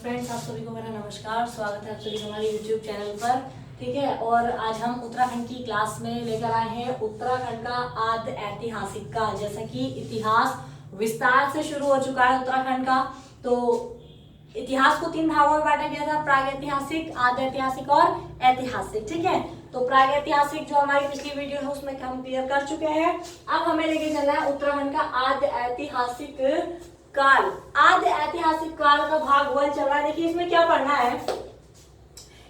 Friends, आप सभी को मेरा नमस्कार। स्वागत है आप सभी का हमारे YouTube चैनल पर। ठीक है, और आज हम उत्तराखंड की क्लास में लेकर आए हैं उत्तराखंड का आद्य ऐतिहासिक काल। जैसा कि इतिहास विस्तार से शुरू हो चुका है उत्तराखंड का, तो इतिहास को 3 भागों में बांटा गया था, प्रागैतिहासिक, आद्य ऐतिहासिक और ऐतिहासिक। ठीक है, तो प्रागैतिहासिक जो हमारी पिछली वीडियो है उसमें हम क्लियर कर चुके हैं। अब हमें लेके चलना है उत्तराखंड का आद्य ऐतिहासिक काल। आद्य ऐतिहासिक काल का भाग 1 चल रहा है। देखिए इसमें क्या पढ़ना है,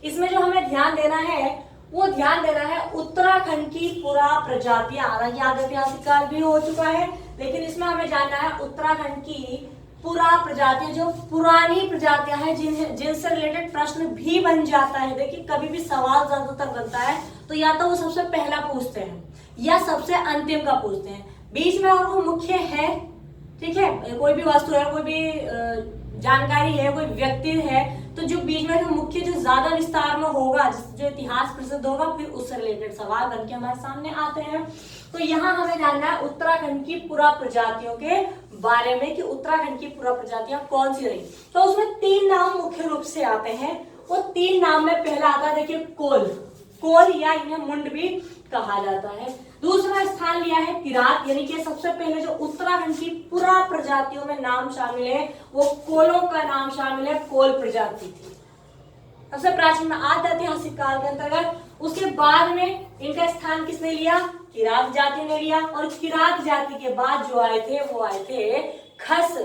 इसमें जो हमें ध्यान देना है वो ध्यान देना है उत्तराखंड की पुरा प्रजातियां। हालांकि आद्य ऐतिहासिक काल भी हो चुका है, लेकिन इसमें हमें जानना है उत्तराखंड की पुरा प्रजातियां, जो पुरानी प्रजातियां हैं जिनसे रिलेटेड प्रश्न भी बन जाता है। देखिए कभी भी सवाल ज्यादातर बनता है तो या तो वो सबसे पहला पूछते हैं या सबसे अंतिम का पूछते हैं, बीच में और वो मुख्य है। ठीक है, कोई भी वस्तु है, कोई भी जानकारी है, कोई व्यक्ति है, तो जो बीच में जो मुख्य, जो ज्यादा विस्तार में होगा, जो इतिहास प्रसिद्ध होगा, फिर उससे रिलेटेड सवाल बनके हमारे सामने आते हैं। तो यहाँ हमें जानना है उत्तराखंड की पुरा प्रजातियों के बारे में कि उत्तराखंड की पुरा प्रजातियां कौन सी रही। तो उसमें 3 नाम मुख्य रूप से आते हैं। वो 3 नाम में पहला आता है, देखिए कोल या इन्हें मुंड भी कहा जाता है। दूसरा स्थान लिया है किरात, यानी कि सबसे पहले जो उत्तराखंड की पुरा प्रजातियों में नाम शामिल है वो कोलों का नाम शामिल है, कोल प्रजाति थी सबसे प्राचीन आद्य ऐतिहासिक काल के अंतर्गत। उसके बाद में इनका स्थान किसने लिया, किरात जाति ने लिया। और किरात जाति के बाद जो आए थे वो आए थे खस।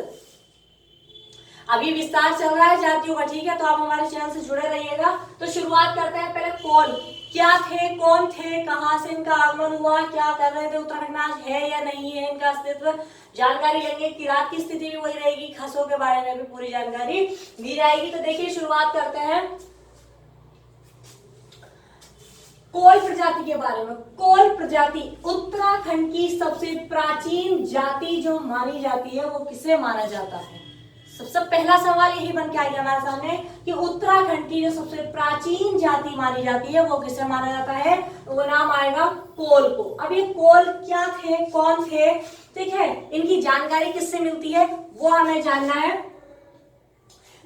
अभी विस्तार चल रहा है जातियों का, ठीक है, तो आप हमारे चैनल से जुड़े रहिएगा। तो शुरुआत करते हैं पहले कोल। क्या थे, कौन थे, कहां से इनका आगमन हुआ, क्या कर रहे थे, उत्तराखंड में आज है या नहीं है, इनका अस्तित्व जानकारी लेंगे। किरात की स्थिति भी वही रहेगी, खसों के बारे में भी पूरी जानकारी दी जाएगी। तो देखिए शुरुआत करते हैं कोल प्रजाति के बारे में। कोल प्रजाति उत्तराखंड की सबसे प्राचीन जाति जो मानी जाती है वो किसे माना जाता है। सबसे पहला सवाल यही बन के आएगा हमारे सामने कि उत्तराखंड की जो सबसे प्राचीन जाति मानी जाती है वो किसे माना जाता है, तो वो नाम आएगा कोल को। अब ये कोल क्या थे, कौन थे, ठीक है, इनकी जानकारी किससे मिलती है वो हमें जानना है।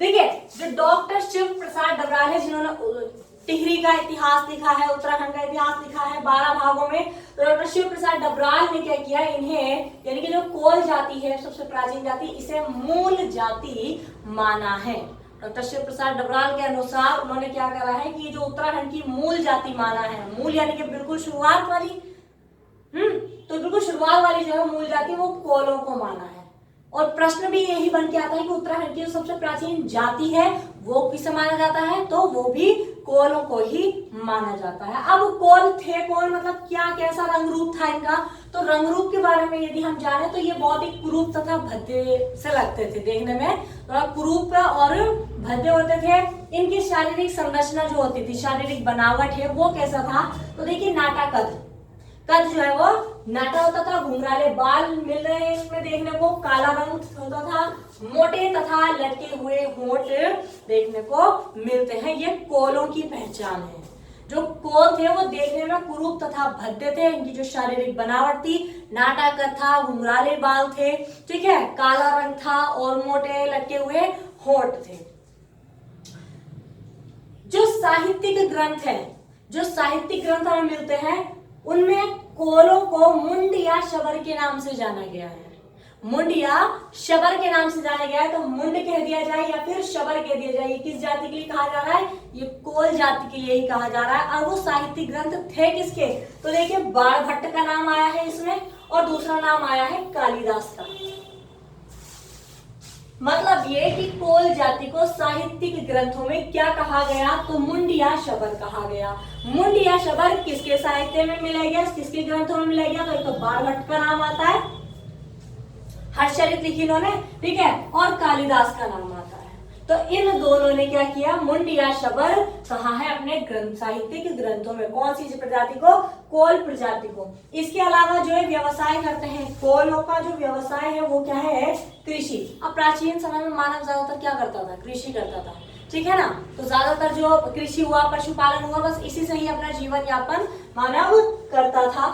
देखिए जो डॉक्टर शिव प्रसाद डबराल है, जिन्होंने टिहरी का इतिहास लिखा है, उत्तराखंड का इतिहास लिखा है 12 भागों में, तो डॉक्टर शिव प्रसाद डबराल ने क्या किया, इन्हें यानी कि जो कोल जाति है सबसे प्राचीन जाति, इसे मूल जाति माना है। डॉक्टर शिव प्रसाद डबराल के अनुसार उन्होंने क्या करा है कि जो उत्तराखंड की मूल जाति माना है, मूल यानी कि बिल्कुल शुरुआत वाली, तो बिल्कुल शुरुआत वाली जो है मूल जाति वो कोलों को माना है। और प्रश्न भी यही बन के आता है कि उत्तराखंड की जो सबसे प्राचीन जाति है वो किसे माना जाता है, तो वो भी कोलों को ही माना जाता है। अब कोल थे कौन, मतलब क्या कैसा रंग रूप था इनका, तो रंग रूप के बारे में यदि हम जाने तो ये बहुत ही कुरूप तथा भद्दे से लगते थे, देखने में थोड़ा कुरूप और भद्दे होते थे। इनकी शारीरिक संरचना जो होती थी, शारीरिक बनावट है वो कैसा था, तो देखिए नाटा कद जो है वो नाटा होता था, घुंघराले बाल मिल रहे हैं इसमें देखने को, काला रंग होता था, मोटे तथा लटके हुए होंठ देखने को मिलते हैं। ये कोलों की पहचान है। जो कोल थे वो देखने में कुरूप तथा भद्दे थे, इनकी जो शारीरिक बनावट थी, नाटा कद था, घुंघराले बाल थे, ठीक है, काला रंग था और मोटे लटके हुए होंठ थे। जो साहित्यिक ग्रंथ हमें मिलते हैं उनमें कोलों को मुंड या शबर के नाम से जाना गया है। मुंड या शबर के नाम से जाना गया है, तो मुंड कह दिया जाए या फिर शबर कह दिया जाए, किस जाति के लिए कहा जा रहा है, ये कोल जाति के लिए ही कहा जा रहा है। और वो साहित्यिक ग्रंथ थे किसके, तो देखिए बाणभट्ट का नाम आया है इसमें, और दूसरा नाम आया है कालिदास का। मतलब ये कि कोल जाति को साहित्यिक ग्रंथों में क्या कहा गया, तो मुंड या शबर कहा गया। मुंड या शबर किसके साहित्य में मिलेगा, किसके ग्रंथों में मिलेगा, तो एक तो बाणभट्ट का नाम आता है, हर्षचरित लिखी इन्होंने, ठीक है, और कालिदास का नाम आता है। तो इन दोनों ने क्या किया, मुंड या शबर कहा है अपने ग्रंथ, साहित्यिक ग्रंथों में। कौन सी प्रजाति को, कोल प्रजाति को। इसके अलावा जो है व्यवसाय करते हैं, कोलों का जो व्यवसाय है वो क्या है, कृषि। अब प्राचीन समय में मानव ज्यादातर क्या करता था, कृषि करता था, ठीक है ना, तो ज्यादातर जो कृषि हुआ, पशुपालन हुआ, बस इसी से ही अपना जीवन यापन मानव करता था।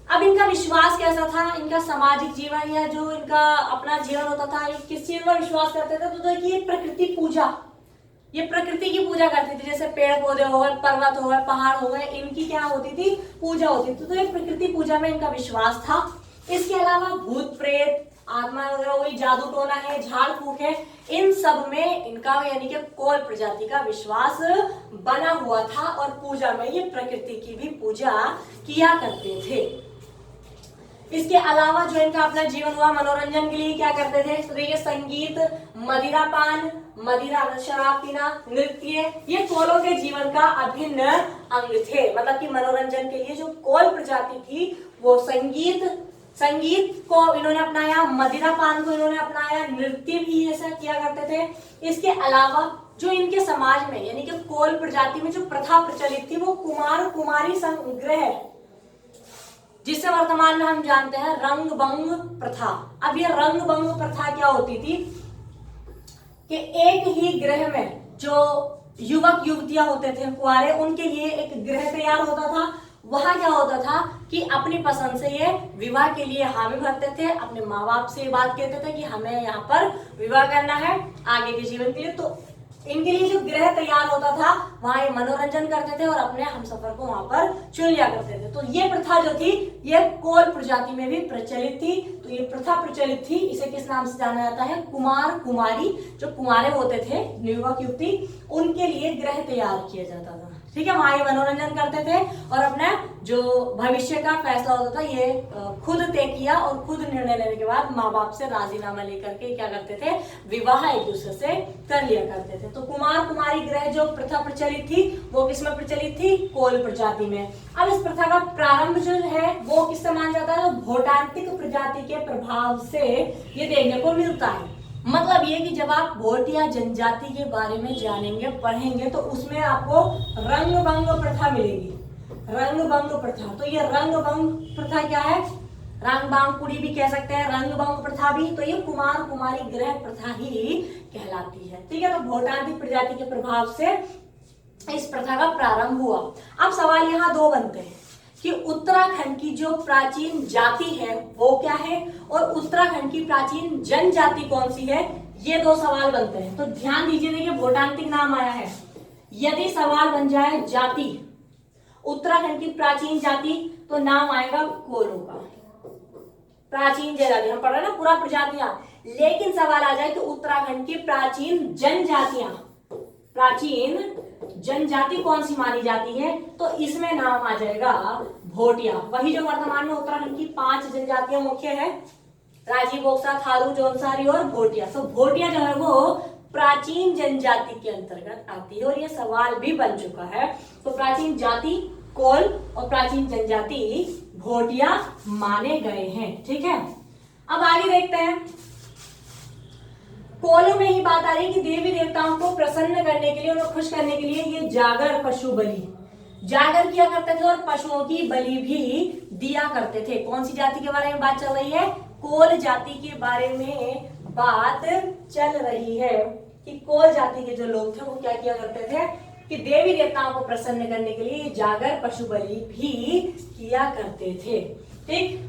अब इनका विश्वास कैसा था, इनका सामाजिक जीवन या जो इनका अपना जीवन होता था, ये किस चीज पर विश्वास करते थे? तो देखिए प्रकृति पूजा, ये प्रकृति की पूजा करती थी, जैसे पेड़ पौधे हो गए, पर्वत हो गए, पहाड़ हो गए, इनकी क्या होती थी? पूजा होती थी। तो ये प्रकृति पूजा में इनका विश्वास था। इसके अलावा भूत प्रेत, आत्मा वगैरह, वही जादू टोना है, झाड़ फूक है, इन सब में इनका यानी कि कोल प्रजाति का विश्वास बना हुआ था और पूजा में ये प्रकृति की भी पूजा किया करते थे। इसके अलावा जो इनका अपना जीवन हुआ, मनोरंजन के लिए क्या करते थे? तो देखिए संगीत, मदिरा पान, मदिरा शराब पीना, नृत्य, ये कोलों के जीवन का अभिन्न अंग थे। मतलब कि मनोरंजन के लिए जो कोल प्रजाति थी वो संगीत को इन्होंने अपनाया, मदिरा पान को इन्होंने अपनाया, नृत्य भी ऐसा किया करते थे। इसके अलावा जो इनके समाज में यानी कि कोल प्रजाति में जो प्रथा प्रचलित थी वो कुमार कुमारी संग्रह, जिसे वर्तमान में हम जानते हैं रंग भंग प्रथा। अब ये रंग भंग प्रथा क्या होती थी कि एक ही गृह में जो युवक युवतियां होते थे कुंवारे, उनके लिए एक गृह तैयार होता था। वहां क्या होता था कि अपनी पसंद से ये विवाह के लिए हामी भरते थे, अपने माँ बाप से ये बात कहते थे कि हमें यहाँ पर विवाह करना है आगे के जीवन के लिए। तो इनके लिए जो गृह तैयार होता था वहां ये मनोरंजन करते थे और अपने हमसफर को वहां पर चुन लिया करते थे। तो ये प्रथा जो थी ये कोल प्रजाति में भी प्रचलित थी। तो ये प्रथा प्रचलित थी, इसे किस नाम से जाना जाता है? कुमार कुमारी। जो कुमारे होते थे युवक युवती, उनके लिए गृह तैयार किया जाता था। ठीक है, वहां ये मनोरंजन करते थे और अपना जो भविष्य का फैसला होता था ये खुद तय किया और खुद निर्णय लेने के बाद माँ बाप से राजीनामा लेकर के क्या करते थे? विवाह एक दूसरे से कर लिया करते थे। तो कुमार कुमारी गृह जो प्रथा प्रचलित थी वो किसमें प्रचलित थी? कोल प्रजाति में। अब इस प्रथा का प्रारंभ जो है वो किससे माना जाता है? भोटांतिक प्रजाति के प्रभाव से ये देखने को मिलता है। मतलब ये कि जब आप भोटिया जनजाति के बारे में जानेंगे पढ़ेंगे तो उसमें आपको रंगभंग प्रथा मिलेगी। रंगभंग प्रथा, तो ये रंगभंग प्रथा क्या है? रंगबांकुड़ी भी कह सकते हैं, रंगभंग प्रथा भी। तो ये कुमार कुमारी गृह प्रथा ही कहलाती है। ठीक है, तो भोटांतिक प्रजाति के प्रभाव से इस प्रथा का प्रारंभ हुआ। अब सवाल यहाँ दो बनते हैं कि उत्तराखंड की जो प्राचीन जाति है वो क्या है और उत्तराखंड की प्राचीन जनजाति कौन सी है? ये दो सवाल बनते हैं। तो ध्यान दीजिए, देखिए भोटांतिक नाम आया है। यदि सवाल बन जाए जाति, उत्तराखंड की प्राचीन जाति, तो नाम आएगा कोलों का। प्राचीन जनजाति हम पढ़ रहे हैं ना पूरा प्रजातियां, लेकिन सवाल आ जाए कि उत्तराखंड की प्राचीन जनजातियां, प्राचीन जनजाति कौन सी मानी जाती है? तो इसमें नाम आ जाएगा भोटिया। वही जो वर्तमान में उत्तराखंड की 5 जनजातियां मुख्य है, राजी, बोक्सा, थारू, जौनसारी और भोटिया। तो भोटिया जो है वो प्राचीन जनजाति के अंतर्गत आती है और ये सवाल भी बन चुका है। तो प्राचीन जाति कोल और प्राचीन जनजाति भोटिया माने गए हैं। ठीक है, अब आगे देखते हैं। कोलों में ही बात आ रही है कि देवी देवताओं को प्रसन्न करने के लिए, उन्हें खुश करने के लिए ये जागर, पशु बलि, जागर किया करते थे और पशुओं की बलि भी दिया करते थे। कौन सी जाति के बारे में बात चल रही है? कोल जाति के बारे में बात चल रही है कि कोल जाति के जो लोग थे वो क्या किया करते थे कि देवी देवताओं को प्रसन्न करने के लिए जागर, पशु बलि भी किया करते थे। ठीक,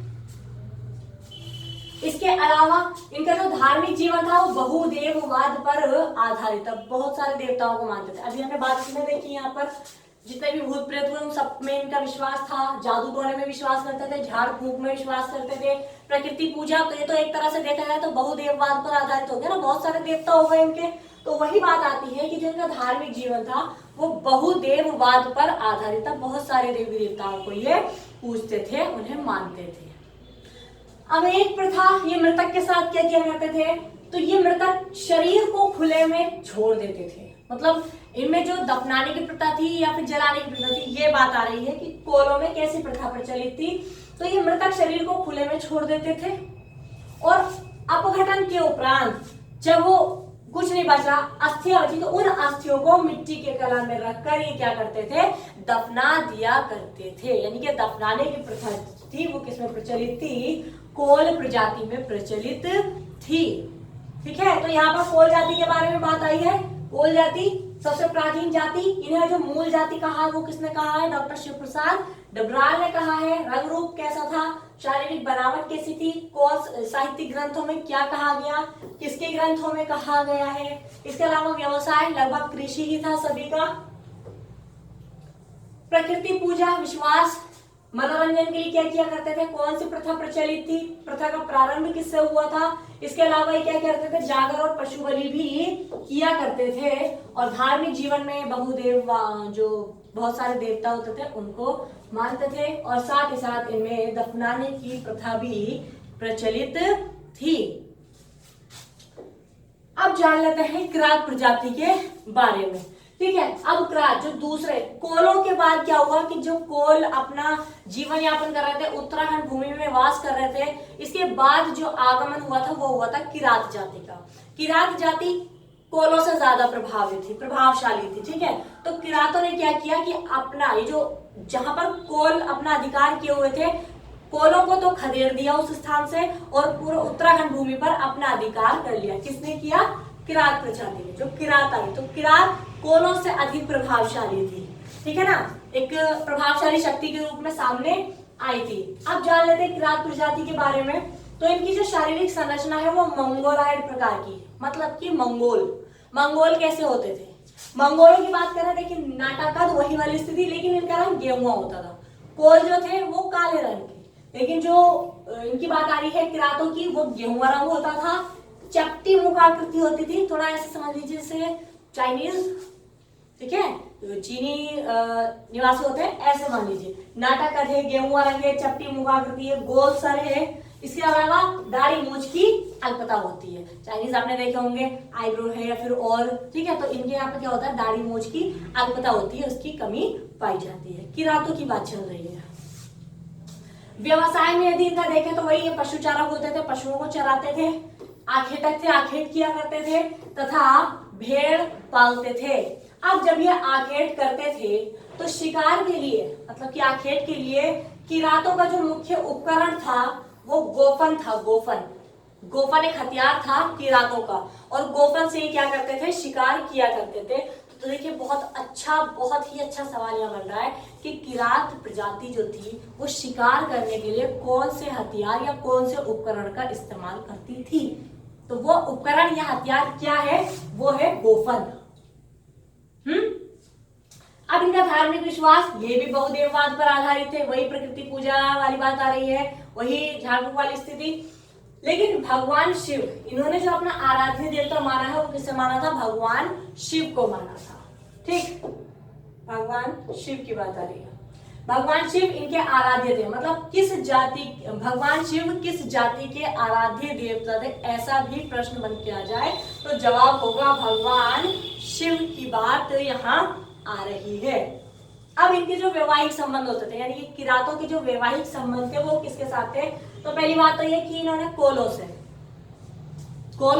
इसके अलावा इनका जो धार्मिक जीवन था वो बहुदेववाद पर आधारित था। बहुत सारे देवताओं को मानते थे। अभी हमने बात की देखी, यहाँ पर जितने भी भूत प्रेत हुए उन सब में इनका विश्वास था। जादू टोने में विश्वास करते थे, झाड़ फूक में विश्वास करते थे, प्रकृति पूजा। तो ये तो एक तरह से देखा जाए तो बहुदेववाद पर आधारित हो गया ना, बहुत सारे देवता हो गए इनके। तो वही बात आती है कि जो इनका धार्मिक जीवन था वो बहुदेववाद पर आधारित था। बहुत सारे देवी देवताओं को ये पूजते थे, उन्हें मानते थे। अब एक प्रथा, ये मृतक के साथ क्या किया करते थे? तो ये मृतक शरीर को खुले में छोड़ देते थे। मतलब इनमें जो दफनाने की प्रथा थी या फिर जलाने की प्रथा थी, ये बात आ रही है कि कोलों में कैसी प्रथा प्रचलित थी। तो ये मृतक शरीर को खुले में छोड़ देते थे और अपघटन के उपरांत जब वो कुछ नहीं बचा, अस्थियां बची, तो उन अस्थियों को मिट्टी के कला में रखकर ये क्या करते थे? दफना दिया करते थे। यानी कि दफनाने की प्रथा थी वो किसमें प्रचलित थी? कोल प्रजाति में प्रचलित थी। ठीक है, तो यहाँ पर कोल जाति के बारे में बात आई है। कोल जाति सबसे प्राचीन जाति, इन्हें जो मूल जाति कहा है वो किसने कहा है? डॉक्टर शिव प्रसाद डबराल ने कहा है। रंग रूप कैसा था? शारीरिक बनावट कैसी थी? कौन साहित्यिक ग्रंथों में क्या कहा गया? किसके ग्रंथों में कहा गया है? इसके अलावा व्यवसाय लगभग कृषि ही था सभी का। प्रकृति पूजा, विश्वास, मनोरंजन के लिए क्या किया करते थे? कौन सी प्रथा प्रचलित थी? प्रथा का प्रारंभ किससे हुआ था? इसके अलावा ये क्या करते थे? जागर और पशु बलि भी किया करते थे। और धार्मिक जीवन में बहुदेव, जो बहुत सारे देवता होते थे उनको मानते थे, और साथ ही साथ इनमें दफनाने की प्रथा भी प्रचलित थी। अब जान लेते हैं किरात प्रजाति के बारे में। ठीक है, अब किरात जो दूसरे कोलों के बाद क्या हुआ कि जो कोल अपना जीवन यापन कर रहे थे, उत्तराखंड भूमि में वास कर रहे थे, इसके बाद जो आगमन हुआ था वो हुआ था किरात जाति का। किरात जाति कोलों से ज्यादा प्रभावशाली थी। ठीक है, तो किरातों ने क्या किया कि अपना ये जो जहां पर कोल अपना अधिकार किए हुए थे, कोलों को तो खदेड़ दिया उस स्थान से और पूरे उत्तराखंड भूमि पर अपना अधिकार कर लिया। किसने किया? किरात प्रजाति ने। जो किरात आई, तो किरात कोलों से अधिक प्रभावशाली थी। ठीक है ना, एक प्रभावशाली शक्ति के रूप में सामने आई थी। अब जान लेते हैं किरात प्रजाति के बारे में। तो इनकी जो शारीरिक संरचना है वो मंगोलायड प्रकार की, मतलब कि मंगोल कैसे होते थे? मंगोलों की बात करें, देखिए नाटाकद वही वाली स्थिति, लेकिन इनका रंग गेहुआ होता था। कोल जो थे वो काले रंग के, लेकिन जो इनकी बात आ रही है किरातों की, वो गेहुआ रंग होता था। चपटी मुखाकृति होती थी, थोड़ा ऐसे समझ लीजिए जैसे चाइनीज, ठीक है, तो चीनी निवासी होते हैं ऐसे मान लीजिए। नाटाकद है, गेहुआ रंग है, चपटी मुखाकृति है, गोल सर है। इसके अलावा दाढ़ी मूंछ की अल्पता होती है। चाइनीज आपने देखे होंगे, आईब्रो है या फिर और, ठीक है, तो इनके यहाँ पे क्या होता है? दाढ़ी मूंछ की अल्पता होती है, उसकी कमी पाई जाती है। किरातों की बात चल रही है। व्यवसाय में यदि इनका देखें तो वही पशु चारक होते थे, पशुओं को चराते थे। आखेटक थे, आखेट किया करते थे, तथा भेड़ पालते थे। अब जब ये आखेट करते थे तो शिकार के लिए, मतलब कि आखेट के लिए किरातों का जो मुख्य उपकरण था वो गोफन था। गोफन एक हथियार था किरातों का, और गोफन से ही क्या करते थे? शिकार किया करते थे। तो देखिए बहुत ही अच्छा सवाल यहाँ बन रहा है कि किरात प्रजाति जो थी वो शिकार करने के लिए कौन से हथियार या कौन से उपकरण का इस्तेमाल करती थी? तो वो उपकरण या हथियार क्या है? वो है गोफन। अब इनका धार्मिक विश्वास, ये भी बहुदेववाद पर आधारित है। वही प्रकृति पूजा वाली बात आ रही है, वही झाड़फूक वाली स्थिति। लेकिन भगवान शिव, इन्होंने जो अपना आराध्य देवता माना है वो किसे माना था? भगवान शिव को माना था। ठीक, भगवान शिव की बात आ रही है। भगवान शिव इनके आराध्य थे, मतलब भगवान शिव किस जाति के आराध्य देवता थे? ऐसा भी प्रश्न बन के आ जाए तो जवाब होगा भगवान शिव की बात यहाँ आ रही है। अब इनके जो वैवाहिक संबंध होते थे, यानी कि किरातों के जो वैवाहिक संबंध थे वो किसके साथ थे? तो पहली बात तो ये कि इन्होंने कोलों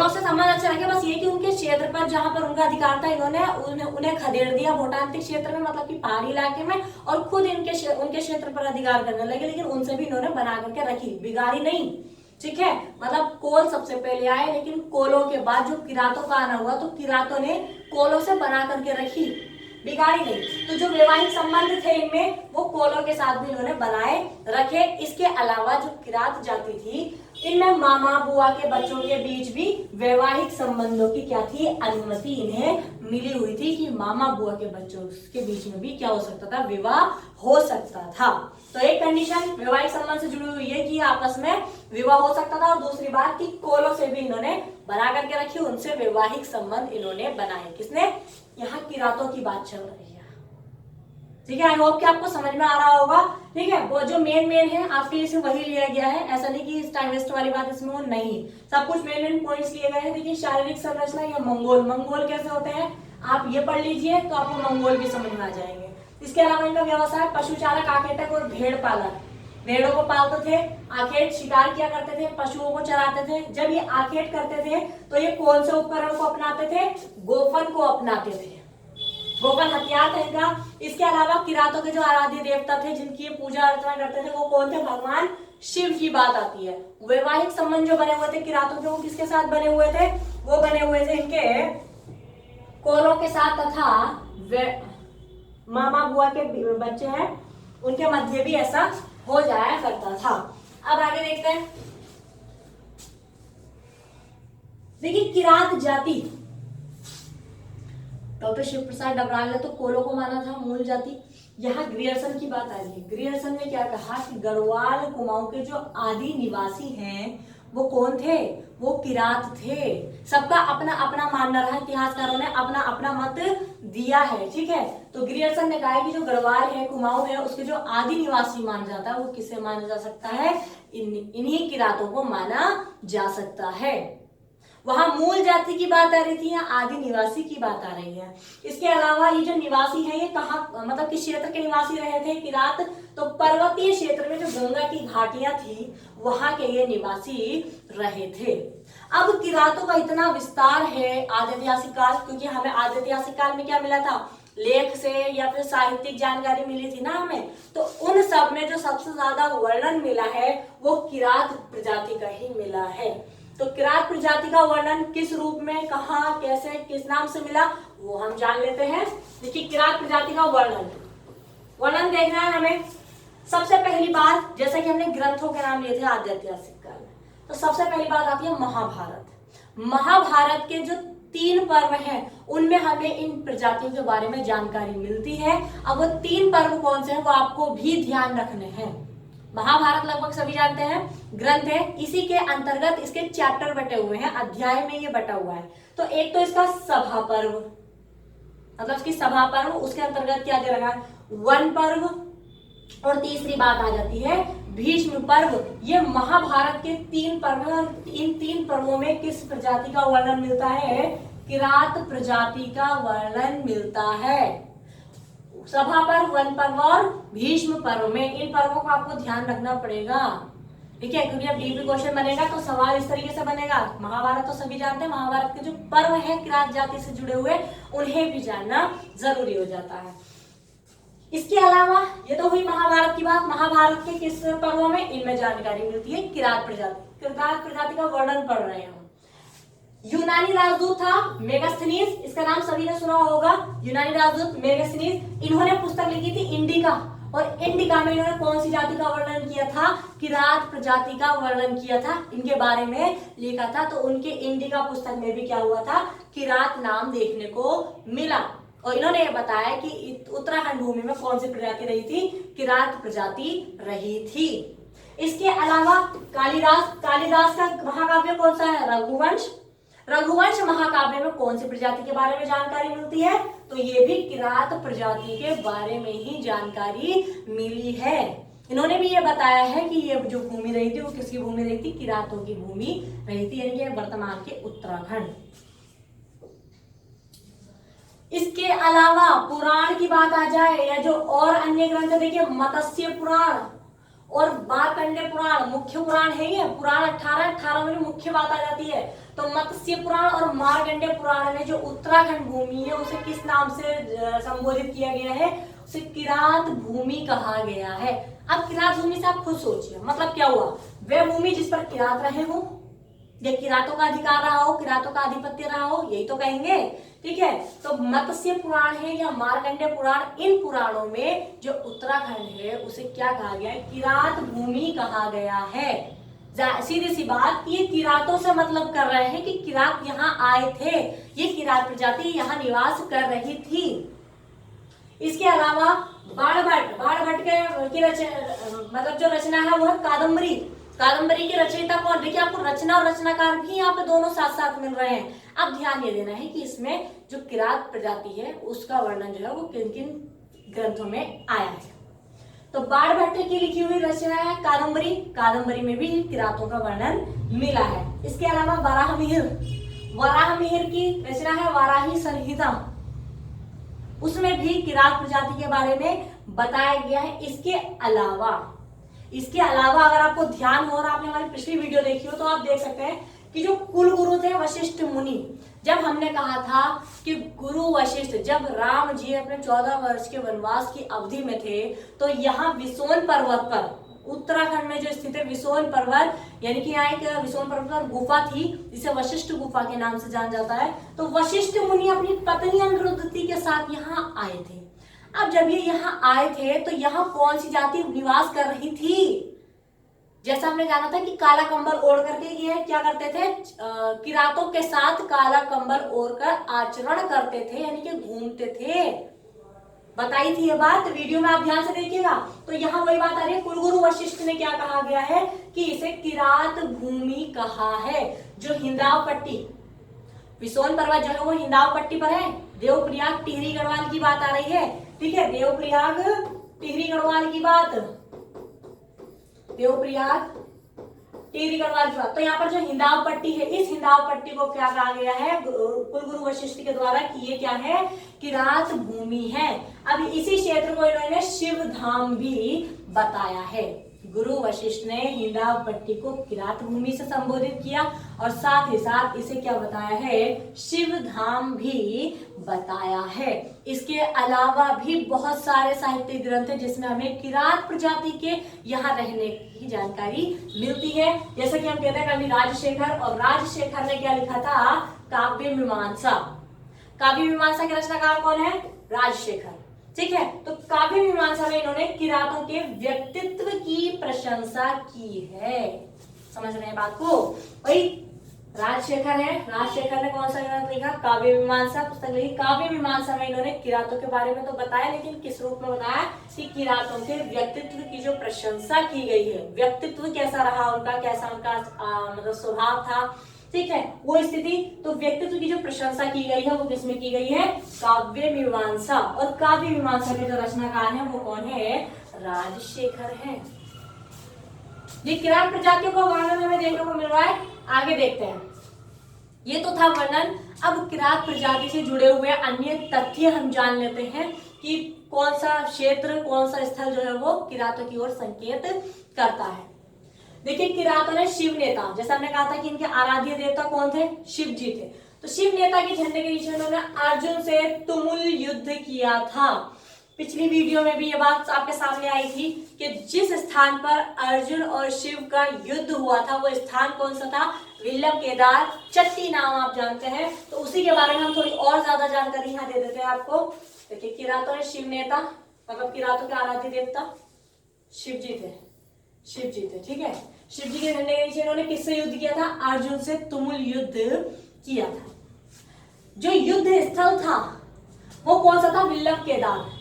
से संबंध अच्छा रखे। बस ये कि उनके क्षेत्र पर जहां पर उनका अधिकार था, इन्होंने उन्हें खदेड़ दिया भूटांतिक क्षेत्र में, मतलब कि पहाड़ी इलाके में, और खुद उनके क्षेत्र पर अधिकार करने लगे। लेकिन उनसे भी इन्होंने बना करके रखी, बिगाड़ी नहीं। ठीक है, मतलब कोल सबसे पहले आए, लेकिन कोलों के बाद जो किरातों का आना हुआ तो किरातों ने कोलों से बना करके रखी, बिगाड़ी नहीं। तो जो वैवाहिक संबंध थे इनमें वो कोलों के साथ भी इन्होंने बनाए रखे। इसके अलावा जो किरात जाति थी इनमें मामा बुआ के बच्चों के बीच भी वैवाहिक संबंधों की क्या थी? अनुमति इन्हें मिली हुई थी कि मामा बुआ के बच्चों के बीच में भी क्या हो सकता था? विवाह हो सकता था। तो एक कंडीशन वैवाहिक संबंध से जुड़ी हुई है कि आपस में विवाह हो सकता था, और दूसरी बात कि कोलों से भी इन्होंने बना करके रखी, उनसे वैवाहिक संबंध इन्होंने बनाए। किसने? यहाँ किरातों की बात चल रही है। ठीक है, आई होप कि आपको समझ में आ रहा होगा। ठीक है, वो जो मेन है आपके लिए सिर्फ वही लिया गया है, ऐसा नहीं कि टाइम वेस्ट वाली बात इसमें हो, नहीं, सब कुछ मेन पॉइंट्स लिए गए हैं। देखिए शारीरिक संरचना या मंगोल कैसे होते हैं आप ये पढ़ लीजिए तो आपको मंगोल भी समझ में आ जाएंगे। इसके अलावा इनका व्यवसाय पशु चालक, आखेटक और भेड़ पालक, भेड़ों को पालते थे, आखेट शिकार किया करते थे, पशुओं को चराते थे। जब ये आखेट करते थे तो ये कौन से उपकरण को अपनाते थे? गोफन को अपनाते थे। गोफन हथियार था इनका। इसके अलावा किरातों के जो आराध्य देवता थे जिनकी ये पूजा अर्चना करते थे वो कौन थे? भगवान शिव की बात आती है। वैवाहिक संबंध जो बने हुए थे किरातों के वो किसके साथ बने हुए थे? वो बने हुए थे इनके कोलों के साथ तथा मामा बुआ के बच्चे हैं उनके मध्य भी ऐसा हो जाया करता था। अब आगे देखते हैं। देखिए किरात जाति, डॉक्टर शिव प्रसाद डबराल ने तो कोलों को माना था मूल जाति। यहाँ ग्रियर्सन की बात आ रही है। ग्रियर्सन ने क्या कहा कि गढ़वाल कुमाऊं के जो आदि निवासी हैं वो कौन थे, वो किरात थे। सबका अपना अपना मानना रहा, इतिहासकारों ने अपना अपना मत दिया है, ठीक है। तो ग्रियर्सन ने कहा है कि जो गढ़वाल है कुमाऊं है उसके जो आदि निवासी माना जाता है वो किसे माना जा सकता है, इन्हीं किरातों को माना जा सकता है। वहां मूल जाति की बात आ रही थी, यहाँ आदि निवासी की बात आ रही है। इसके अलावा ये जो निवासी है ये कहाँ मतलब किस क्षेत्र के निवासी रहे थे किरात, तो पर्वतीय क्षेत्र में जो गंगा की घाटियां थी वहां के ये निवासी रहे थे। अब किरातों का इतना विस्तार है आदि ऐतिहासिक काल, क्योंकि हमें आदि ऐतिहासिक काल में क्या मिला था, लेख से या फिर साहित्यिक जानकारी मिली थी ना हमें, तो उन सब में जो सबसे ज्यादा वर्णन मिला है वो किरात प्रजाति का ही मिला है। तो किरात प्रजाति का वर्णन किस रूप में, कहाँ, कैसे, किस नाम से मिला वो हम जान लेते हैं। देखिए किरात प्रजाति का वर्णन देखना है हमें। सबसे पहली बात, जैसे कि हमने ग्रंथों के नाम लिए थे आदि ऐतिहासिक काल में, तो सबसे पहली बात आती है महाभारत। महाभारत के जो 3 पर्व हैं उनमें हमें इन प्रजातियों के बारे में जानकारी मिलती है। अब वो 3 पर्व कौन से हैं वो आपको भी ध्यान रखने हैं। महाभारत लगभग सभी जानते हैं, ग्रंथ है, इसी के अंतर्गत इसके चैप्टर बटे हुए हैं, अध्याय में ये बटा हुआ है। तो एक तो इसका सभा पर्व, मतलब इसकी सभा पर्व, उसके अंतर्गत क्या दे रखा है, वन पर्व, और तीसरी बात आ जाती है भीष्म पर्व। ये महाभारत के 3 पर्व हैं। इन 3 पर्वों में किस प्रजाति का वर्णन मिलता है, किरात प्रजाति का वर्णन मिलता है। सभा पर्व, वन पर्व और भीष्म पर्व में इन पर्वों को आपको ध्यान रखना पड़ेगा, ठीक है, क्योंकि अब डीपी क्वेश्चन बनेगा तो सवाल इस तरीके से बनेगा। महाभारत तो सभी जानते हैं, महाभारत के जो पर्व है किरात जाति से जुड़े हुए उन्हें भी जानना जरूरी हो जाता है। इसके अलावा ये तो हुई महाभारत की बात। महाभारत के किस पर्वों में इनमें जानकारी मिलती है, किरात प्रजाति का वर्णन पढ़ रहे हैं। यूनानी राजदूत था मेगास्थनीज, इसका नाम सभी ने सुना होगा, यूनानी राजदूत मेगास्थनीज। इन्होंने पुस्तक लिखी थी इंडिका, और इंडिका में इन्होंने कौन सी जाति का वर्णन किया था, किरात प्रजाति का वर्णन किया था, इनके बारे में लिखा था। तो उनके इंडिका पुस्तक में भी क्या हुआ था, किरात नाम देखने को मिला। और इन्होंने ये बताया कि उत्तराखंड भूमि में कौन सी प्रजाति रही थी, किरात प्रजाति रही थी। इसके अलावा कालिदास का महाकाव्य कौन सा है, रघुवंश। रघुवंश महाकाव्य में कौन सी प्रजाति के बारे में जानकारी मिलती है, तो ये भी किरात प्रजाति के बारे में ही जानकारी मिली है। इन्होंने भी ये बताया है कि ये जो भूमि रही थी वो किसकी भूमि रही थी, किरातों की भूमि रही थी, यानी कि वर्तमान के उत्तराखंड। इसके अलावा पुराण की बात आ जाए या जो और अन्य ग्रंथ, देखिए मत्स्य पुराण और मार्कंडेय पुराण मुख्य पुराण है। ये पुराण 18 में मुख्य बात आ जाती है। तो मत्स्य पुराण और मार्कंडेय पुराण में जो उत्तराखंड भूमि है उसे किस नाम से संबोधित किया गया है, उसे किरात भूमि कहा गया है। अब किरात भूमि से आप खुद सोचिए, मतलब क्या हुआ, वह भूमि जिस पर किरात रहे हो, या किरातों का अधिकार रहा हो, किरातों का आधिपत्य रहा हो, यही तो कहेंगे, ठीक है। तो मत्स्य पुराण है या मार्कंडेय पुराण, इन पुराणों में जो उत्तराखंड है उसे क्या कहा गया है, किरात भूमि कहा गया है। सीधी सी बात, ये किरातों से मतलब कर रहे हैं कि किरात यहाँ आए थे, ये किरात प्रजाति यहाँ निवास कर रही थी। इसके अलावा बाणभट्ट की मतलब जो रचना है वो है कादम्बरी। कादम्बरी के रचयिता कौन, देखिए आपको रचना और रचनाकार भी यहाँ पे दोनों साथ साथ मिल रहे हैं। अब ध्यान ये देना है कि इसमें जो किरात प्रजाति है उसका वर्णन जो है वो किन किन ग्रंथों में आया है। तो बाणभट्ट की लिखी हुई रचना है कादम्बरी, कादम्बरी में भी किरातों का वर्णन मिला है। इसके अलावा वराहमिहिर की रचना है वाराही संहिता, उसमें भी किरात प्रजाति के बारे में बताया गया है। इसके अलावा अगर आपको ध्यान हो और आपने हमारी पिछली वीडियो देखी हो तो आप देख सकते हैं कि जो कुल गुरु थे वशिष्ठ मुनि, जब हमने कहा था कि गुरु वशिष्ठ जब राम जी अपने 14 वर्ष के वनवास की अवधि में थे तो यहाँ विसोन पर्वत पर उत्तराखंड में जो स्थित है विसोन पर्वत, यानी कि यहाँ एक विसोन पर्वत पर गुफा थी जिसे वशिष्ठ गुफा के नाम से जाना जाता है। तो वशिष्ठ मुनि अपनी पत्नी अनिरुद्धति के साथ यहाँ आए थे। अब जब ये यहाँ आए थे तो यहाँ कौन सी जाति निवास कर रही थी? जैसा हमने जाना था कि काला कंबल ओढ़ करके ये क्या करते थे, किरातों के साथ काला कंबल ओढ़कर आचरण करते थे, यानी कि घूमते थे। बताई थी ये बात, वीडियो में आप ध्यान से देखिएगा। तो यहाँ वही बात आ रही है, कुलगुरु वशिष्ठ ने क्या कहा गया है कि इसे किरात भूमि कहा है। जो हिंदाव पट्टी, विसोन पर्वत जो है वो हिंदाव पट्टी पर है। देवप्रयाग टिहरी गढ़वाल की बात आ रही है, ठीक है, देवप्रयाग टिहरी गढ़वाल की बात, देवप्रयाग टिहरी गढ़वाल की बात। तो यहाँ पर जो हिंदाव पट्टी है, इस हिंदाव पट्टी को क्या कहा गया है कुलगुरु वशिष्ठ के द्वारा कि ये क्या है, किरात भूमि है। अब इसी क्षेत्र को इन्होंने शिव धाम भी बताया है। गुरु वशिष्ठ ने हिंदाव पट्टी को किरात भूमि से संबोधित किया और साथ ही साथ इसे क्या बताया है, शिव धाम भी बताया है। इसके अलावा भी बहुत सारे साहित्यिक ग्रंथ हैं जिसमें हमें किरात प्रजाति के यहाँ रहने की जानकारी मिलती है। जैसा कि हम कहते हैं कवि राजशेखर, और राजशेखर ने क्या लिखा था, काव्य मीमांसा। काव्य मीमांसा के रचनाकार कौन है, राजशेखर, ठीक है। तो काव्य मीमांसा में इन्होंने किरातों के व्यक्तित्व की प्रशंसा की है। समझ रहे हैं बात को? वही राजशेखर है, राजशेखर ने कौन सा ग्रंथ लिखा, काव्य मीमांसा पुस्तक लिखी। काव्य मीमांसा में इन्होंने किरातों के बारे में तो बताया, लेकिन किस रूप में बताया कि किरातों के व्यक्तित्व की जो प्रशंसा की गई है, व्यक्तित्व कैसा रहा उनका, कैसा उनका मतलब स्वभाव था, ठीक है, वो स्थिति। तो व्यक्तित्व की जो प्रशंसा की गई है वो किसमें की गई है, काव्य मीमांसा। और काव्य मीमांसा के जो रचनाकार हैं वो कौन है, राजशेखर हैं। ये किरात प्रजातियों का वर्णन हमें देखने को मिल रहा है, आगे देखते हैं। ये तो था वर्णन। अब किरात प्रजाति से जुड़े हुए अन्य तथ्य हम जान लेते हैं कि कौन सा क्षेत्र, कौन सा स्थल जो है वो किरातों की ओर संकेत करता है। देखिए, किरातों ने शिव नेता, जैसा हमने कहा था कि इनके आराध्य देवता कौन थे, शिव जी थे। तो शिव नेता के झंडे के नीचे उन्होंने अर्जुन से तुमुल युद्ध किया था। पिछली वीडियो में भी ये बात आपके सामने आई थी कि जिस स्थान पर अर्जुन और शिव का युद्ध हुआ था वो स्थान कौन सा था, विल्लभ केदार चट्टी नाम आप जानते हैं। तो उसी के बारे में हम थोड़ी और ज्यादा जानकारी यहाँ दे देते हैं आपको। देखिए, किरातों ने शिव नेता, मतलब किरातों के आराध्य देवता शिव जी थे, शिव जी थे, ठीक है। शिव जी के झंडे के नीचे इन्होंने किससे युद्ध किया था, अर्जुन से तुमुल युद्ध किया था। जो युद्ध स्थल था वो कौन सा था, विल्लभ केदार।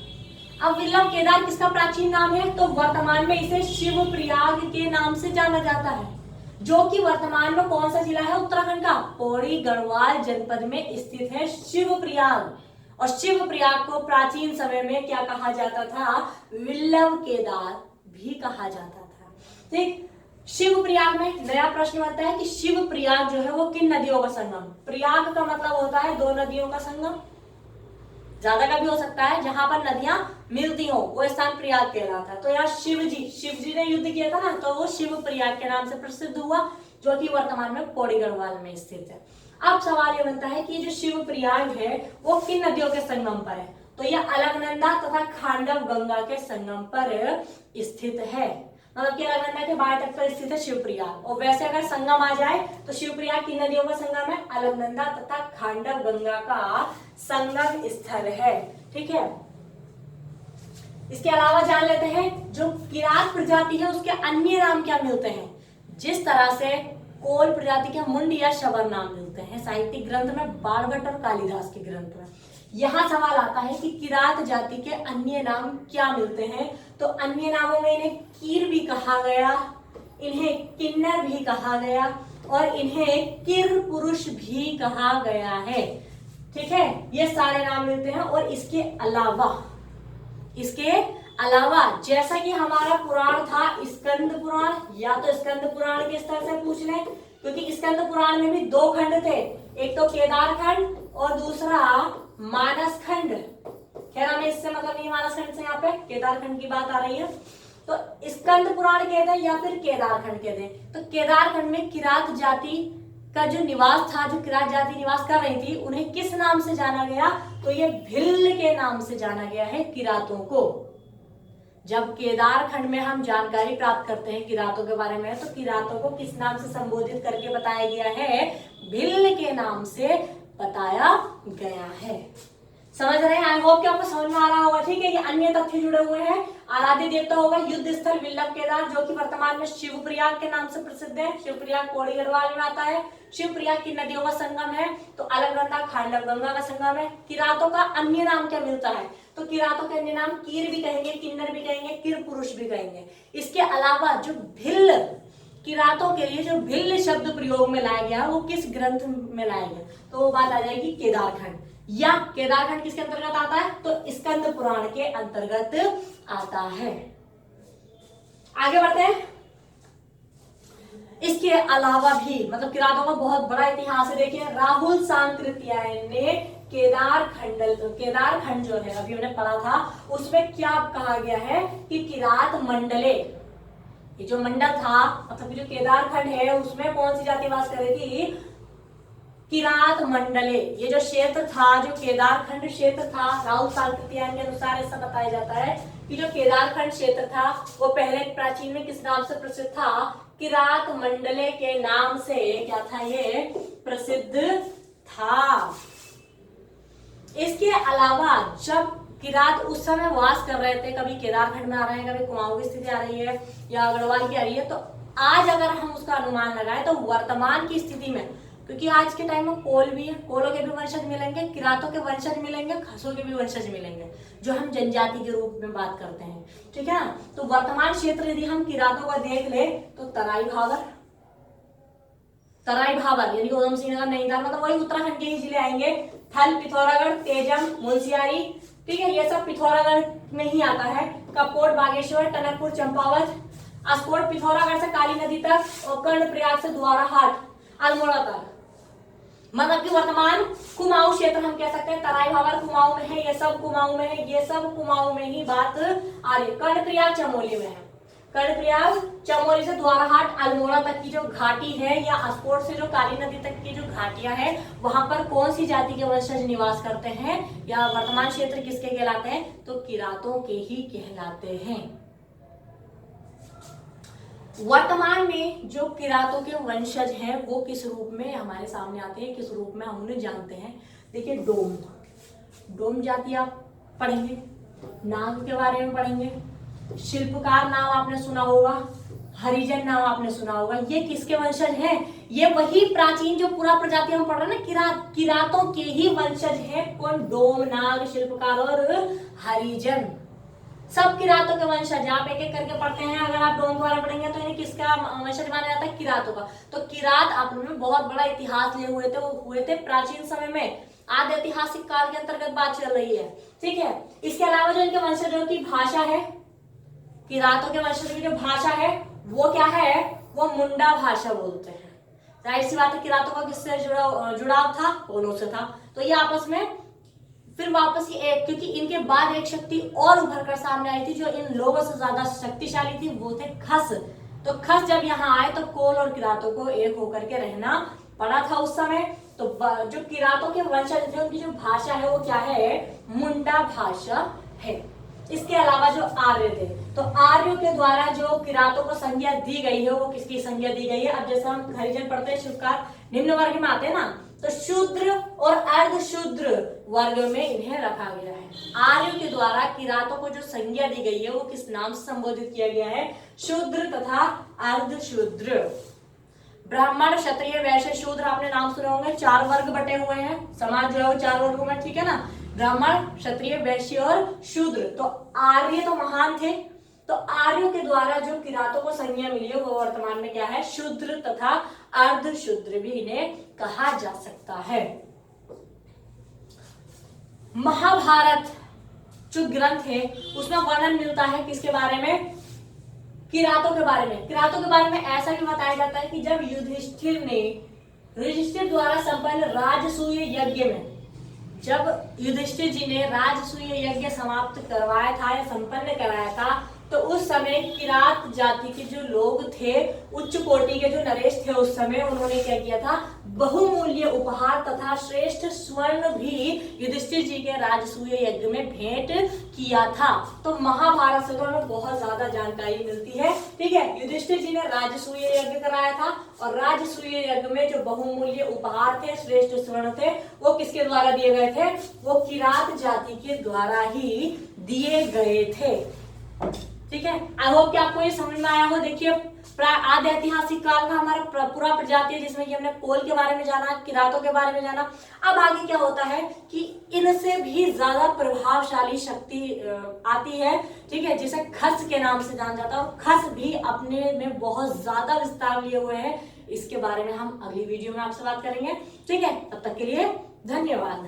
अब विल्लभ केदार किसका प्राचीन नाम है, तो वर्तमान में इसे शिव प्रयाग के नाम से जाना जाता है, जो कि वर्तमान में कौन सा जिला है, उत्तराखंड का पौड़ी गढ़वाल जनपद में स्थित है शिव प्रयाग। और शिव प्रयाग को प्राचीन समय में क्या कहा जाता था, विल्लभ केदार भी कहा जाता था, ठीक। शिव प्रयाग में नया प्रश्न बनता है कि शिव प्रयाग जो है वो किन नदियों का संगम, प्रयाग का मतलब होता है दो नदियों का संगम, ज्यादा का भी हो सकता है, जहां पर नदियां मिलती हो वो स्थान प्रयाग कहलाता है। तो यहाँ शिव जी ने युद्ध किया था ना, तो वो शिव प्रयाग के नाम से प्रसिद्ध हुआ, जो कि वर्तमान में पौड़ी गढ़वाल में स्थित है। अब सवाल ये बनता है कि जो शिव प्रयाग है वो किन नदियों के संगम पर है, तो यह अलकनंदा तथा खांडव गंगा के संगम पर स्थित है। मतलब कि अलकनंदा के बाएं तट पर स्थित है शिवप्रयाग। और वैसे अगर संगम आ जाए तो शिवप्रयाग किन नदियों का संगम है, अलकनंदा तथा खांडव गंगा का संगम स्थल है, ठीक है। इसके अलावा जान लेते हैं जो किरात प्रजाति है उसके अन्य नाम क्या मिलते हैं। जिस तरह से कोल प्रजाति के मुंड या शबर नाम मिलते हैं साहित्यिक ग्रंथ में, बाणभट्ट और कालिदास के ग्रंथ में, यहाँ सवाल आता है कि किरात जाति के अन्य नाम क्या मिलते हैं। तो अन्य नामों में इन्हें कीर भी कहा गया, इन्हें किन्नर भी कहा गया और इन्हें किर पुरुष भी कहा गया है, ठीक है। ये सारे नाम मिलते हैं। और इसके अलावा जैसा कि हमारा पुराण था स्कंद पुराण, या तो स्कंद पुराण के स्तर से पूछ लें, क्योंकि स्कंद पुराण में भी दो खंड थे, एक तो केदार खंड और दूसरा मानस खंड। खैर हमें इससे मतलब नहीं, मानस खंड से यहाँ पे केदार खंड की बात आ रही है। तो स्कंद पुराण कहते हैं या फिर केदार खंड कहते हैं। तो केदार खंड में किरात जाति का जो निवास था, जो किरात जाति निवास कर रही थी, उन्हें किस नाम से जाना गया, तो ये भिल्ल के नाम से जाना गया है किरातों को। जब केदार खंड में हम जानकारी प्राप्त करते हैं किरातों के बारे में, तो किरातों को किस नाम से संबोधित करके बताया गया है? भिल्ल के नाम से बताया गया है। समझ रहे हैं? आई होप कि आपको समझ में आ रहा होगा। ठीक है, ये अन्य तथ्य जुड़े हुए हैं। आराध्य देवता होगा युद्ध स्थल विल्लभ केदार, जो कि वर्तमान में शिवप्रयाग के नाम से प्रसिद्ध है। शिवप्रयाग पौड़ी गढ़वाल में आता है। शिवप्रयाग की नदियों का संगम है, तो अलकनंदा खांडव गंगा का संगम है। किरातों का अन्य नाम क्या मिलता है? तो किरातों के अन्य नाम कीर भी कहेंगे, किन्नर भी कहेंगे, किर पुरुष भी कहेंगे। इसके अलावा जो भिल्ल, किरातों के लिए जो भिल्ल शब्द प्रयोग में लाया गया वो किस ग्रंथ में लाया गया? तो वो बात आ जाएगी केदारखंड। या केदारखंड किसके अंतर्गत आता है? तो स्कंद पुराण के अंतर्गत आता है। आगे बढ़ते हैं। इसके अलावा भी मतलब किरातों का बहुत बड़ा इतिहास है। देखिए, राहुल सांकृत्यायन ने केदारखंड जो है अभी हमने पढ़ा था, उसमें क्या कहा गया है कि किरात मंडले, ये जो मंडल था मतलब जो केदारखंड है उसमें कौन सी जाति वास कर रही थी? किरात मंडले। ये जो क्षेत्र था, जो केदारखंड क्षेत्र था, राहुल सांकृत्यायन के अनुसार ऐसा बताया जाता है कि जो केदारखंड क्षेत्र था वो पहले प्राचीन में किस नाम से प्रसिद्ध था? किरात मंडले के नाम से क्या था? ये प्रसिद्ध था। इसके अलावा जब किरात उस समय वास कर रहे थे, कभी केदारखंड में आ रहे हैं, कभी कुमाऊं की स्थिति आ रही है या गढ़वाल की आ रही है, तो आज अगर हम उसका अनुमान लगाएं तो वर्तमान की स्थिति में, क्योंकि आज के टाइम में कोल भी है, कोलों के भी वंशज मिलेंगे, किरातों के वंशज मिलेंगे, खसों के भी वंशज मिलेंगे, जो हम जनजाति के रूप में बात करते हैं। ठीक है ना? तो वर्तमान क्षेत्र यदि हम किरातों का देख ले तो तराई भाबर यानी उधम सिंह नगर, नैनीताल, मतलब वही उत्तराखंड के ही जिले आएंगे। थल, पिथौरागढ़, तेजम, मुंशियारी, ठीक है, ये सब पिथौरागढ़ में ही आता है। कपकोट, बागेश्वर, टनकपुर, चंपावत, अस्कोट पिथौरागढ़ से काली नदी तक और कर्णप्रयाग से द्वाराहाट, अल्मोड़ा तक, मतलब कि वर्तमान कुमाऊं क्षेत्र हम कह सकते हैं। तराई भाबर कुमाऊं में है, ये सब कुमाऊं में है, ये सब कुमाऊं में ही बात आ रही है। कर्णप्रयाग चमोली में है। कर्णप्रयाग चमोली से द्वाराहाट अल्मोड़ा तक की जो घाटी है, या अस्कोट से जो काली नदी तक की जो घाटियां हैं, वहां पर कौन सी जाति के वंशज निवास करते हैं, या वर्तमान क्षेत्र किसके कहलाते हैं? तो किरातों के ही कहलाते हैं। वर्तमान में जो किरातों के वंशज हैं वो किस रूप में हमारे सामने आते हैं, किस रूप में हम उन्हें जानते हैं? देखिए, डोम जाति आप पढ़ेंगे, नाग के बारे में पढ़ेंगे, शिल्पकार नाम आपने सुना होगा, हरिजन नाम आपने सुना होगा। ये किसके वंशज हैं? ये वही प्राचीन जो पूरा प्रजाति हम पढ़ रहे हैं ना, किरातों के ही वंशज हैं। कौन? डोम, नाग, शिल्पकार और हरिजन, सब किरातों के वंशज। आप एक एक करके पढ़ते हैं। अगर आप डोम के बारे में पढ़ेंगे तो इन्हें किसका वंशज माना जाता है? किरातों का। तो किरात आपने में बहुत बड़ा इतिहास लिए हुए थे, वो हुए थे प्राचीन समय में, आदि ऐतिहासिक काल के अंतर्गत बात चल रही है। ठीक है, इसके अलावा जो इनके वंशजों की भाषा है, किरातों के वंशजों की जो भाषा है वो क्या है? वो मुंडा भाषा बोलते हैं। जाहिर सी बात है, किरातों का किससे जुड़ाव था? कोलों से था। तो ये आपस में फिर वापस क्योंकि इनके बाद एक शक्ति और उभर कर सामने आई थी जो इन लोगों से ज्यादा शक्तिशाली थी, वो थे खस। तो खस जब यहाँ आए तो कोल और किरातों को एक होकर के रहना पड़ा था उस समय। तो जो किरातों के वंशज थे उनकी जो भाषा है वो क्या है? मुंडा भाषा है। इसके अलावा जो आर्य थे, तो आर्यों के द्वारा जो किरातों को संज्ञा दी गई है वो किसकी संज्ञा दी गई है? अब जैसे हम हरिजन पढ़ते हैं, शिवकार निम्न वर्ग में आते हैं ना, तो शूद्र और अर्ध शूद्र वर्ग में इन्हें रखा गया है। आर्यों के द्वारा किरातों को जो संज्ञा दी गई है वो किस नाम से संबोधित किया गया है? शूद्र तथा अर्ध शूद्र। ब्राह्मण, क्षत्रिय, वैश्य, शूद्र आपने नाम सुने होंगे। 4 वर्ग बटे हुए हैं, समाज जो है वो 4 वर्गों में, ठीक है ना? ब्राह्मण, क्षत्रिय, वैश्य और शूद्र। तो आर्य तो महान थे, तो आर्यों के द्वारा जो किरातों को संज्ञा मिली है वो वर्तमान में क्या है? शूद्र तथा अर्ध शूद्र भी इन्हें कहा जा सकता है। महाभारत जो ग्रंथ है उसमें वर्णन मिलता है किसके बारे में? किरातों के बारे में। किरातों के बारे में ऐसा भी बताया जाता है कि जब युधिष्ठिर द्वारा संपन्न राजसूय यज्ञ में, जब युधिष्ठिर जी ने राजसूय यज्ञ समाप्त करवाया था या संपन्न कराया था, तो उस समय किरात जाति के जो लोग थे, उच्च कोटि के जो नरेश थे उस समय, उन्होंने क्या किया था, बहुमूल्य उपहार तथा श्रेष्ठ स्वर्ण भी युधिष्ठिर जी के राजसूय यज्ञ में भेंट किया था। तो महाभारत से तो हमें बहुत ज्यादा जानकारी मिलती है। ठीक है, युधिष्ठिर जी ने राजसूय यज्ञ कराया था और राजसूय यज्ञ में जो बहुमूल्य उपहार थे, श्रेष्ठ स्वर्ण थे, वो किसके द्वारा दिए गए थे, वो किरात जाति के द्वारा ही दिए गए थे। ठीक है, आई होप कि आपको ये समझ में आया हो। देखिए, आदि ऐतिहासिक काल का हमारा पूरा प्रजाति है, जिसमें कि हमने कोल के बारे में जाना, किरातों के बारे में जाना। अब आगे क्या होता है कि इनसे भी ज्यादा प्रभावशाली शक्ति आती है, ठीक है, जिसे खस के नाम से जाना जाता है। और खस भी अपने में बहुत ज्यादा विस्तार लिए हुए हैं। इसके बारे में हम अगली वीडियो में आपसे बात करेंगे। ठीक है, तब तक के लिए धन्यवाद।